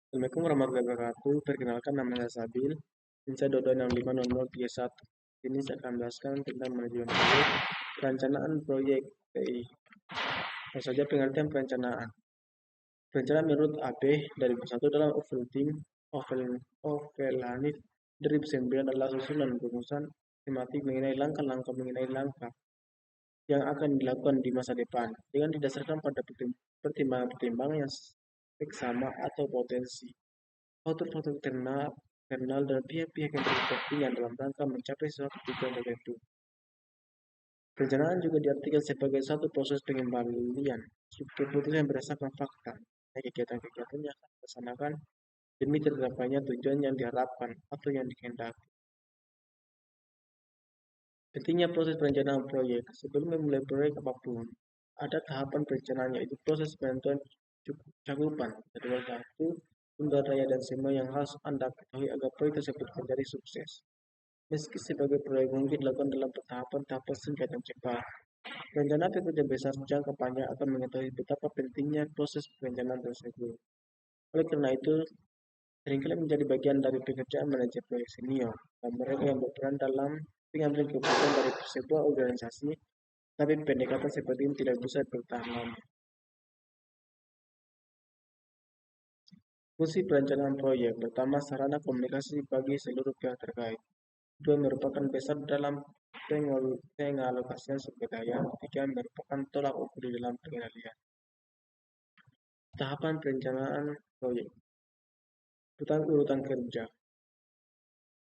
Assalamualaikum warahmatullahi wabarakatuh. Perkenalkan nama saya Sabil. Insa 22650031. Ini saya akan menjelaskan tentang manajemen proyek, perencanaan proyek TI. Langsung saja pengertian perencanaan. Perencanaan menurut AB dari satu dalam overlooking, overlatif dari 9 adalah susunan rumusan tematik mengenai langkah yang akan dilakukan di masa depan dengan didasarkan pada pertimbangan-pertimbangan yang seksama atau potensi. Faktor-faktor internal dan pihak-pihak yang berkepentingan dalam rangka mencapai suatu tujuan tertentu. Perencanaan juga diartikan sebagai satu proses pengembalian keputusan berdasarkan fakta. Kegiatan-kegiatan yang akan dilaksanakan demi tercapainya tujuan yang diharapkan atau yang dikehendaki. Pentingnya proses perencanaan proyek. Sebelum memulai proyek apapun, ada tahapan perencanaan yaitu proses penentuan cakupan, jadwal waktu, sumber daya dan semua yang harus Anda ketahui agar proyek tersebut menjadi sukses. Meski sebagai proyek mungkin dilakukan dalam tahapan-tahapan singkat dan cepat, rencana pekerjaan besar jangka panjang akan mengetahui betapa pentingnya proses perencanaan tersebut. Oleh karena itu, seringkali menjadi bagian dari pekerjaan manajer proyek senior dan mereka yang berperan dalam pengambilan keputusan dari sebuah organisasi, tapi pendekatan seperti ini tidak bisa bertahan lama. Fungsi perencanaan proyek. Pertama, sarana komunikasi bagi seluruh pihak terkait. Dua, merupakan dasar dalam pengalokasian sumber daya. Tiga, merupakan tolak ukur di dalam pengendalian. Tahapan perencanaan proyek. Urutan kerja.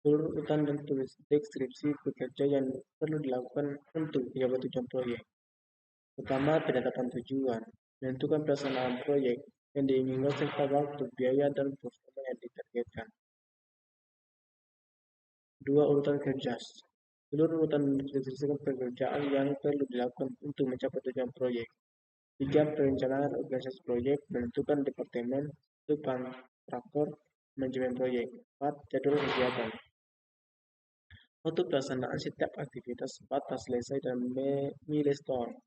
Urutan dan deskripsi pekerja yang perlu dilakukan untuk mencapai tujuan proyek. Pertama, penetapan tujuan. Menentukan pelaksanaan proyek yang diinginkan serta waktu, biaya, dan performa yang ditargetkan. Dua, urutan kerja. Seluruh urutan berdasarkan pekerjaan yang perlu dilakukan untuk mencapai tujuan proyek. Tiga, perencanaan organisasi proyek, menentukan departemen, kontraktor, manajemen proyek. Empat, jadwal kegiatan. Waktu pelaksanaan setiap aktivitas, batas selesai, dan milestone.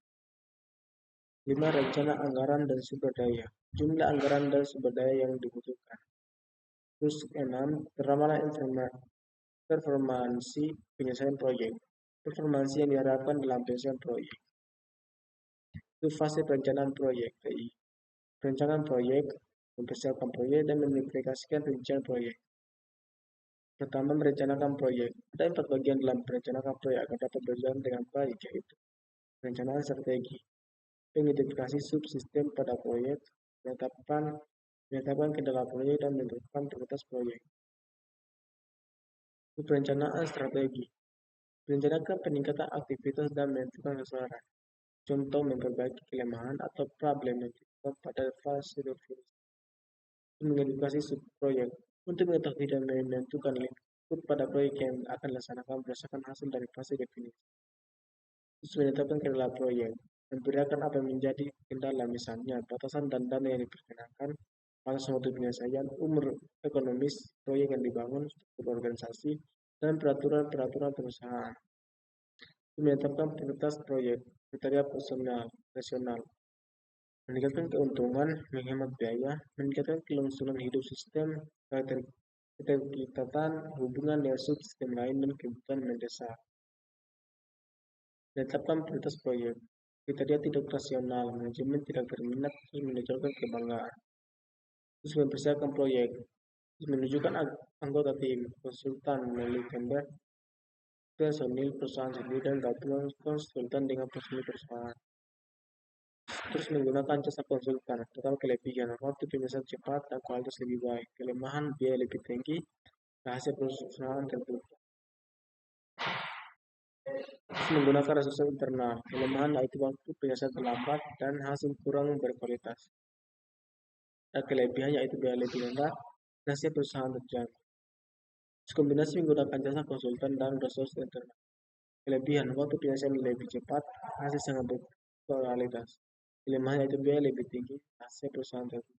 Lima, rencana anggaran dan sumber daya. Jumlah anggaran dan sumber daya yang dibutuhkan. Terus enam, ramalan performansi penyelesaian proyek. Performansi yang diharapkan dalam penyelesaian proyek. Itu fase perencanaan proyek TI. Perencanaan proyek, mempersiapkan proyek dan mengimplementasikan rincian proyek. Pertama, merencanakan proyek. Ada 4 bagian dalam merencanakan proyek agar dapat berjalan dengan baik, yaitu perencanaan strategi, pengidentifikasi subsistem pada proyek, penetapan kendala proyek dan menentukan prioritas proyek. Perencanaan strategi. Merencanakan peningkatan aktivitas dan menentukan sasaran. Contoh, memperbaiki kelemahan atau problem yang ditemukan pada fase definisi. Mengedukasi subproyek. Untuk mengetahui dan menentukan lingkup pada proyek yang akan dilaksanakan berdasarkan hasil dari fase definisi. Terus menetapkan kendala proyek. Memperlihatkan apa yang menjadi kendala, misalnya batasan dan dana yang diperkenakan, batas waktu penyelesaian, umur ekonomis proyek yang dibangun, struktur organisasi, dan peraturan perusahaan. Menetapkan prioritas proyek, kriteria personal, rasional, meningkatkan keuntungan, menghemat biaya, meningkatkan kelangsungan hidup sistem, keterikatan hubungan dengan subsistem lain dan kebutuhan mendesak. Menetapkan prioritas proyek, kriteria tidak rasional, manajemen tidak berminat untuk menunjukkan kebanggaan. Terus mempersiapkan proyek, menunjukkan anggota tim, konsultan, melalui tender, personil perusahaan sendiri dan gabungan konsultan dengan personil perusahaan. Terus menggunakan jasa konsultan, pertama kelebihan, waktu penyelesaian cepat dan kualitas lebih baik, kelemahan biaya lebih tinggi, rahasia perusahaan tertutup. Terus menggunakan resursi internal, kelemahan yaitu waktu penyelesaian terlambat dan hasil kurang berkualitas. Dan kelebihan yaitu biaya lebih rendah, rahasia perusahaan terjaga. Terus kombinasi menggunakan jasa konsultan dan resursi internal. Kelebihan, waktu penyelesaian lebih cepat, hasil sangat berkualitas. Kelemahan yaitu biaya lebih tinggi, hasil perusahaan tertutup.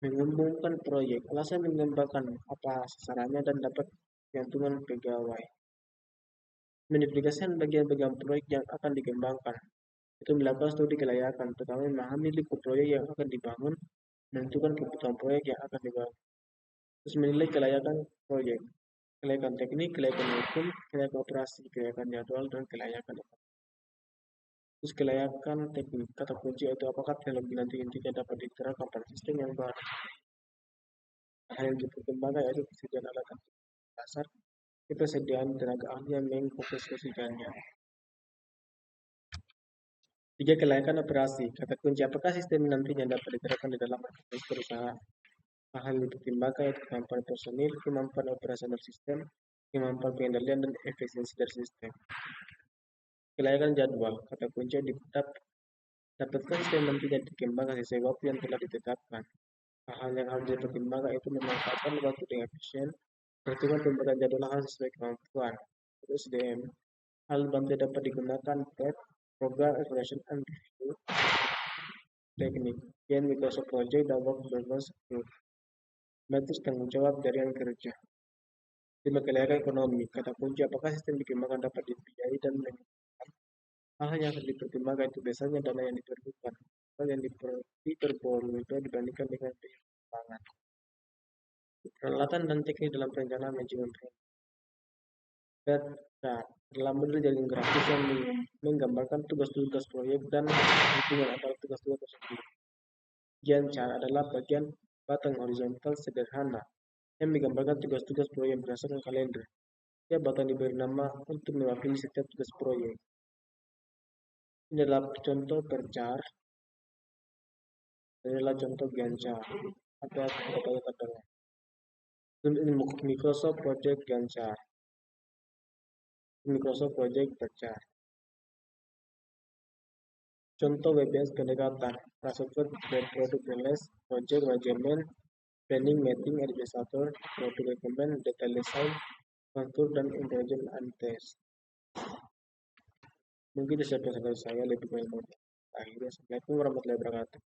Mengembangkan proyek, alasan mengembangkan apa sasarannya dan dapat keuntungan pegawai. Mendefinisikan bagian-bagian proyek yang akan dikembangkan. Itu melakukan studi kelayakan, pertama memahami lingkup proyek yang akan dibangun, menentukan kebutuhan proyek yang akan dibangun, terus menilai kelayakan proyek, kelayakan teknik, kelayakan hukum, kelayakan operasi, kelayakan jadwal, dan kelayakan ekonomi. Terus kelayakan teknik, kata kunci itu apakah teknologi nanti intinya dapat diterapkan pada sistem yang baru. Hal yang dipertimbangkan yaitu kesediaan alat dasar, ketersediaan tenaga ahli yang mengkonstruksikannya. Tiga, kelayakan operasi. Kata kunci apakah sistem nantinya dapat diterapkan di dalam aktivitas perusahaan. Hal yang dipertimbangkan yaitu kemampuan personil, kemampuan operasional sistem, kemampuan pengendalian dan efisiensi dari sistem. Kelayakan jadwal. Kata kunci dapatkah sistem nantinya dikembangkan sesuai waktu yang telah ditetapkan. Hal yang harus dipertimbangkan itu memanfaatkan waktu dengan efisien, perhitungan pembuatan jadwal harus sesuai kemampuan. Terus SDM. Hal bantu dapat digunakan PET, Program Evaluation and Review, Teknik, Gen Microsoft Project, dan Work Performance Group. Metode tanggung jawab jaringan kerja. Lima, kelayakan ekonomi. Kata kunci apakah sistem dikembangkan dapat dibiayai dan mengembangkan. Hal yang harus dipertimbangkan itu biasanya dana yang diperlukan, hal yang diperbolehkan dibandingkan dengan biaya pengembangan. Peralatan dan teknik dalam perencanaan manajemen proyek. Data dalam model jaringan grafis yang menggambarkan tugas-tugas proyek dan hubungan antara tugas-tugas tersebut. Gantt chart adalah bagian batang horizontal sederhana yang menggambarkan tugas-tugas proyek berdasarkan kalender. Setiap batang diberi nama untuk mewakili setiap tugas proyek. Ini adalah contoh per chart. Ini adalah contoh Gantt chart. Ada tabel-tabelnya. Ini Microsoft Project Gantt chart. Microsoft Project per chart. Contoh WBS pendekatan, software product release, project management, planning, meeting, administrator, product recommend, detail design, kontur, dan intelligent and test. Mungkin itu saja saya lebih banyak. Akhirnya, Assalamualaikum warahmatullahi wabarakatuh.